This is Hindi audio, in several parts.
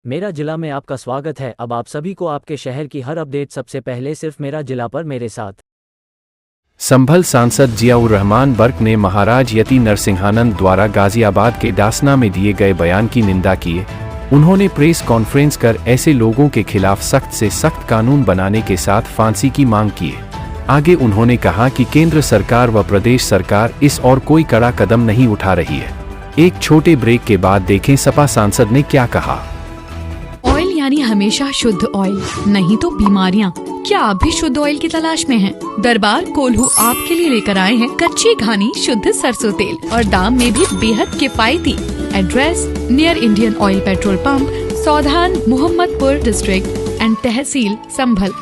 मेरा जिला में आपका स्वागत है। अब आप सभी को आपके शहर की हर अपडेट सबसे पहले सिर्फ मेरा जिला पर मेरे साथ। संभल सांसद जियाउर रहमान बर्क ने महाराज यति नरसिंहानंद द्वारा गाजियाबाद के डासना में दिए गए बयान की निंदा की है। उन्होंने प्रेस कॉन्फ्रेंस कर ऐसे लोगों के खिलाफ सख्त से सख्त कानून बनाने के साथ फांसी की मांग की है। आगे उन्होंने कहा कि केंद्र सरकार व प्रदेश सरकार इस और कोई कड़ा कदम नहीं उठा रही है। एक छोटे ब्रेक के बाद देखें सपा सांसद ने क्या कहा। ऑयल यानी हमेशा शुद्ध ऑयल, नहीं तो बीमारियाँ। क्या आप भी शुद्ध ऑयल की तलाश में हैं? दरबार कोल्हू आपके लिए लेकर आए हैं कच्ची घानी शुद्ध सरसों तेल और दाम में भी बेहद किफायती। Address near Indian Oil petrol pump, Saudhan, Mohammadpur district and तहसील संभल।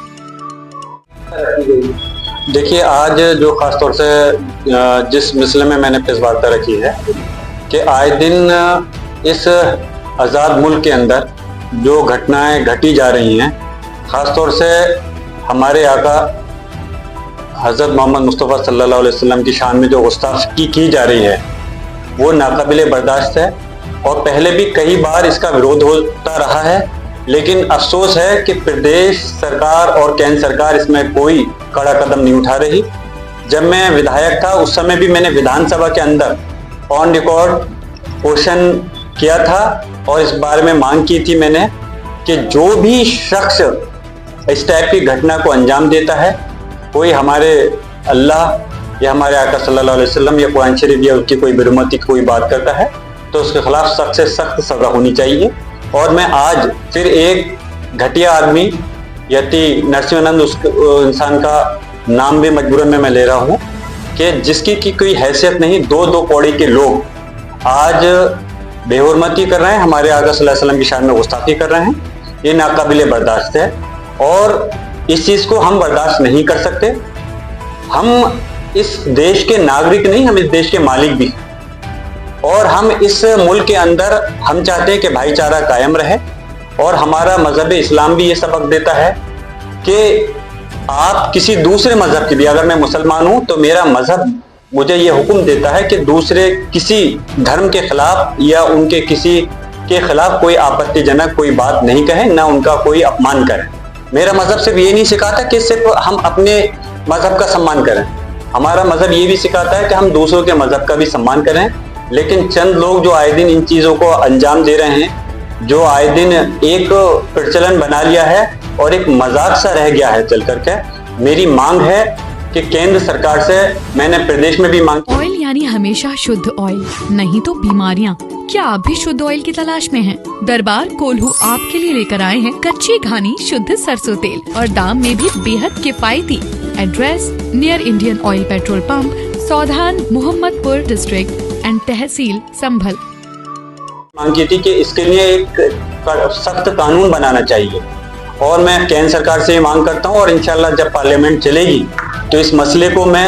देखिए, आज जो खास तौर से जिस मसले में मैंने प्रेस वार्ता रखी है कि आए दिन इस आज़ाद मुल्क के अंदर जो घटनाएं घटी जा रही हैं, ख़ास तौर से हमारे आका हज़रत मोहम्मद मुस्तफ़ा सल्लल्लाहु अलैहि वसल्लम की शान में जो गुस्ताखी की जा रही है वो नाकाबिले बर्दाश्त है। और पहले भी कई बार इसका विरोध होता रहा है, लेकिन अफसोस है कि प्रदेश सरकार और केंद्र सरकार इसमें कोई कड़ा कदम नहीं उठा रही। जब मैं विधायक था उस समय भी मैंने विधानसभा के अंदर ऑन रिकॉर्ड क्वेश्चन किया था और इस बारे में मांग की थी मैंने कि जो भी शख्स इस टाइप की घटना को अंजाम देता है, कोई हमारे अल्लाह या हमारे आका सल्लल्लाहु अलैहि वसल्लम या कुरान शरीफ या उसकी कोई बिरमती की कोई बात करता है, तो उसके खिलाफ सख्त से सख्त सज़ा होनी चाहिए। और मैं आज फिर एक घटिया आदमी यति नरसिंहानंद उस इंसान का नाम भी मजबूरन में मैं ले रहा हूँ कि जिसकी की कोई हैसियत नहीं, दो कौड़ी के लोग आज बेहुरमती कर रहे हैं, हमारे आका सल्लल्लाहु अलैहि वसल्लम की शान में गुस्ताखी कर रहे हैं। ये नाकाबिले बर्दाश्त है और इस चीज़ को हम बर्दाश्त नहीं कर सकते। हम इस देश के नागरिक नहीं, हम इस देश के मालिक भी, और हम इस मुल्क के अंदर हम चाहते हैं कि भाईचारा कायम रहे। और हमारा मजहब इस्लाम भी ये सबक देता है कि आप किसी दूसरे मजहब की भी, अगर मैं मुसलमान हूँ तो मेरा मजहब मुझे ये हुक्म देता है कि दूसरे किसी धर्म के खिलाफ या उनके किसी के खिलाफ कोई आपत्तिजनक कोई बात नहीं कहें, ना उनका कोई अपमान करें। मेरा मजहब सिर्फ ये नहीं सिखाता कि सिर्फ हम अपने मजहब का सम्मान करें, हमारा मजहब ये भी सिखाता है कि हम दूसरों के मजहब का भी सम्मान करें। लेकिन चंद लोग जो आए दिन इन चीज़ों को अंजाम दे रहे हैं, जो आए दिन एक प्रचलन बना लिया है और एक मजाक सा रह गया है चल करके, मेरी मांग है कि केंद्र सरकार से, मैंने प्रदेश में भी मांग। ऑयल यानी हमेशा शुद्ध ऑयल, नहीं तो बीमारियाँ। क्या आप भी शुद्ध ऑयल की तलाश में हैं? दरबार कोल्हू आपके लिए लेकर आए हैं कच्ची घानी शुद्ध सरसों तेल और दाम में भी बेहद किफायती। Address near Indian Oil petrol pump, Saudhan, Mohammadpur district and तहसील संभल। मांग की थी कि इसके लिए एक सख्त कानून बनाना चाहिए और मैं केंद्र सरकार से ये मांग करता हूँ। और इंशाल्लाह जब पार्लियामेंट चलेगी तो इस मसले को मैं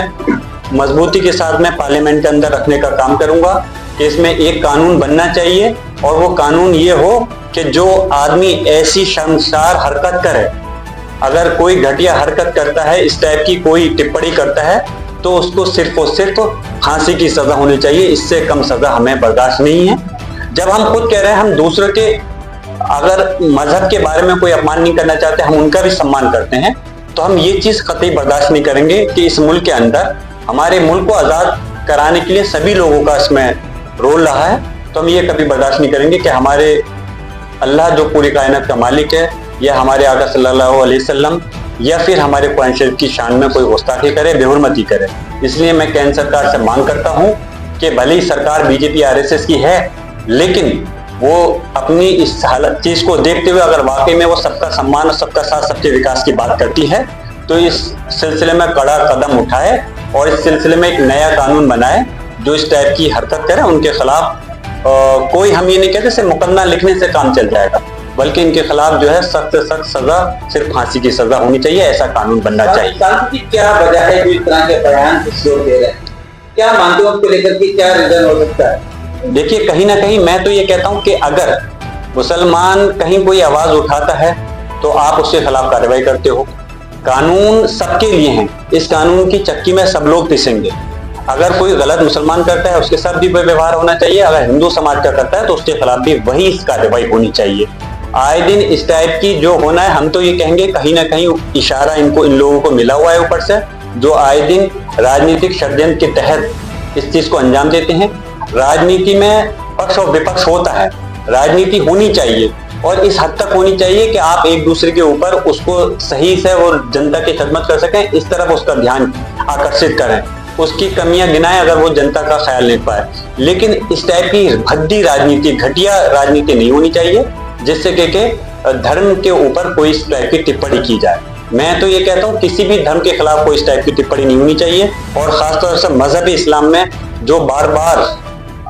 मजबूती के साथ में पार्लियामेंट के अंदर रखने का काम करूंगा कि इसमें एक कानून बनना चाहिए। और वो कानून ये हो कि जो आदमी ऐसी शर्मसार हरकत करे, अगर कोई घटिया हरकत करता है, इस टाइप की कोई टिप्पणी करता है, तो उसको सिर्फ और सिर्फ फांसी की सज़ा होनी चाहिए। इससे कम सज़ा हमें बर्दाश्त नहीं है। जब हम खुद कह रहे हैं हम दूसरों के अगर मजहब के बारे में कोई अपमान नहीं करना चाहते, हम उनका भी सम्मान करते हैं, तो हम ये चीज़ कतई बर्दाश्त नहीं करेंगे कि इस मुल्क के अंदर हमारे मुल्क को आज़ाद कराने के लिए सभी लोगों का इसमें रोल रहा है। तो हम ये कभी बर्दाश्त नहीं करेंगे कि हमारे अल्लाह जो पूरी कायनात का मालिक है, या हमारे आका सल्लल्लाहु अलैहि वसल्लम, या फिर हमारे कुरान शरीफ की शान में कोई गुस्ताखी करे, बेहुरमती करे। इसलिए मैं केंद्र सरकार से मांग करता हूँ कि भले ही सरकार बीजेपी आरएसएस की है, लेकिन वो अपनी इस हालत चीज़ को देखते हुए अगर वाकई में वो सबका सम्मान और सबका साथ सबके विकास की बात करती है, तो इस सिलसिले में कड़ा कदम उठाए और इस सिलसिले में एक नया कानून बनाए। जो इस टाइप की हरकत करे उनके खिलाफ कोई, हम ये नहीं कहते सिर्फ मुकदमा लिखने से काम चल जाएगा, बल्कि इनके खिलाफ जो है सख्त से सख्त सजा, सिर्फ फांसी की सजा होनी चाहिए। ऐसा कानून बनना चाहिए। क्या वजह है जो इस तरह के बयान जोर दे रहे हैं? क्या मानते हो उसको लेकर के क्या रीजन हो सकता है? देखिए, कहीं ना कहीं मैं तो ये कहता हूँ कि अगर मुसलमान कहीं कोई आवाज उठाता है तो आप उसके खिलाफ कार्रवाई करते हो। कानून सबके लिए है, इस कानून की चक्की में सब लोग पिसेंगे। अगर कोई गलत मुसलमान करता है उसके साथ भी व्यवहार होना चाहिए, अगर हिंदू समाज का करता है तो उसके खिलाफ भी वही कार्रवाई होनी चाहिए। आए दिन इस टाइप की जो होना है, हम तो ये कहेंगे कहीं ना कहीं इशारा इन लोगों को मिला हुआ है ऊपर से, जो आए दिन राजनीतिक षड्यंत्र के तहत इस चीज को अंजाम देते हैं। राजनीति में पक्ष और विपक्ष होता है, राजनीति होनी चाहिए और इस हद तक होनी चाहिए कि आप एक दूसरे के ऊपर उसको सही से और जनता की खिदमत कर सकें, इस तरफ उसका ध्यान आकर्षित करें, उसकी कमियां गिनाएं अगर वो जनता का ख्याल नहीं पाए। लेकिन इस टाइप की भद्दी राजनीति, घटिया राजनीति नहीं होनी चाहिए जिससे कि धर्म के ऊपर कोई इस टाइप की टिप्पणी की जाए। मैं तो ये कहता हूँ किसी भी धर्म के खिलाफ कोई इस टाइप की टिप्पणी नहीं होनी चाहिए, और खासतौर से मजहब इस्लाम में जो बार बार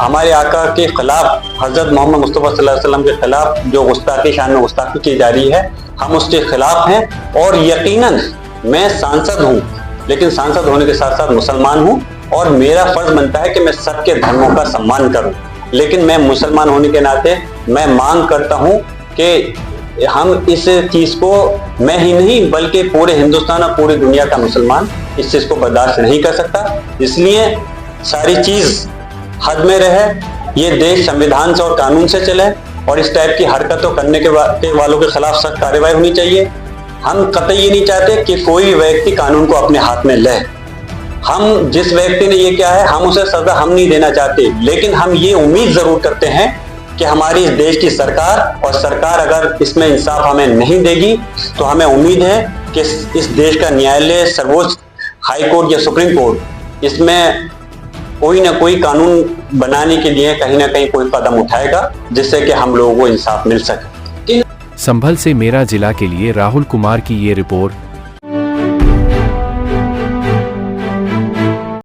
हमारे आका के खिलाफ, हजरत मोहम्मद मुस्तफा सल्लल्लाहु अलैहि वसल्लम के खिलाफ जो गुस्ताखी, शान में गुस्ताखी की जा रही है, हम उसके खिलाफ हैं। और यकीनन मैं सांसद हूँ, लेकिन सांसद होने के साथ साथ मुसलमान हूँ और मेरा फर्ज बनता है कि मैं सबके धर्मों का सम्मान करूँ। लेकिन मैं मुसलमान होने के नाते मैं मांग करता हूँ कि हम इस चीज को, मैं ही नहीं बल्कि पूरे हिंदुस्तान और पूरी दुनिया का मुसलमान इस चीज को बर्दाश्त नहीं कर सकता। इसलिए सारी चीज हद में रहे, ये देश संविधान से और कानून से चले, और इस टाइप की हरकतों करने के वालों के खिलाफ सख्त कार्रवाई होनी चाहिए। हम कतई ये नहीं चाहते कि कोई व्यक्ति कानून को अपने हाथ में ले। हम जिस व्यक्ति ने ये किया है, हम उसे सजा हम नहीं देना चाहते, लेकिन हम ये उम्मीद जरूर करते हैं कि हमारी इस देश की सरकार, और सरकार अगर इसमें इंसाफ हमें नहीं देगी तो हमें उम्मीद है कि इस देश का न्यायालय, सर्वोच्च हाई कोर्ट या सुप्रीम कोर्ट इसमें कोई ना कोई कानून बनाने के लिए कहीं ना कहीं कोई कदम उठाएगा जिससे कि हम लोगों को इंसाफ मिल सके। संभल से मेरा जिला के लिए राहुल कुमार की ये रिपोर्ट।